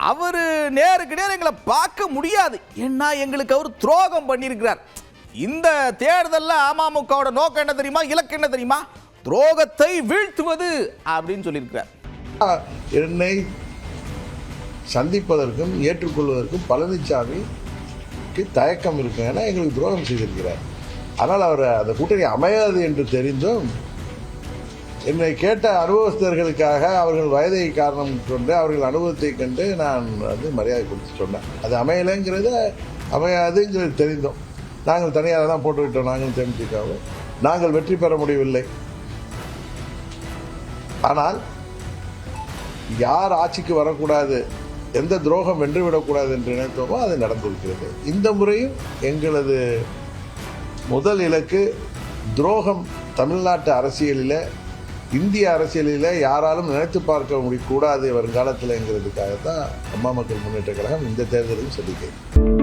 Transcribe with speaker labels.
Speaker 1: அவர் நேருக்கு நேர் எங்களை பார்க்க முடியாது, ஏன்னா எங்களுக்கு அவர் துரோகம் பண்ணியிருக்கிறார். இந்த தேர்தலில் அமமுகவோட நோக்கம் என்ன தெரியுமா, இலக்கு என்ன தெரியுமா, துரோகத்தை வீழ்த்துவது அப்படின்னு சொல்லியிருக்கிறார்.
Speaker 2: என்னை சந்திப்பதற்கும் ஏற்றுக்கொள்வதற்கும் பழனிசாமிக்கு தயக்கம் இருக்கு, ஏன்னா எங்களுக்கு துரோகம் செய்திருக்கிறார். ஆனால் அவர் அந்த கூட்டணி அமையாது என்று தெரிந்தும் என்னை கேட்ட அனுபவஸ்தர்களுக்காக அவர்கள் வயதை காரணம் கொண்டு அவர்கள் அனுபவத்தை கண்டு நான் மரியாதை கொடுத்து சொன்னேன். அது அமையலைங்கிறத அமையாதுங்கிறது தெரிந்தோம். நாங்கள் தனியாக தான் போட்டுவிட்டோம். நாங்கள் தேமுதிகவும் நாங்கள் வெற்றி பெற முடியவில்லை. ஆனால் யார் ஆட்சிக்கு வரக்கூடாது, எந்த துரோகம் வென்றுவிடக்கூடாது என்று நினைத்தோமோ அது நடந்திருக்கிறது. இந்த முறையும் எங்களது முதல் இலக்கு துரோகம் தமிழ்நாட்டு அரசியலில், இந்திய அரசியலில் யாராலும் நினைத்து பார்க்க முடியக்கூடாது வருங்காலத்தில் என்கிறதுக்காகத்தான் அம்மா மக்கள் முன்னேற்ற கழகம் இந்த தேர்தலில் சந்திக்கிறது.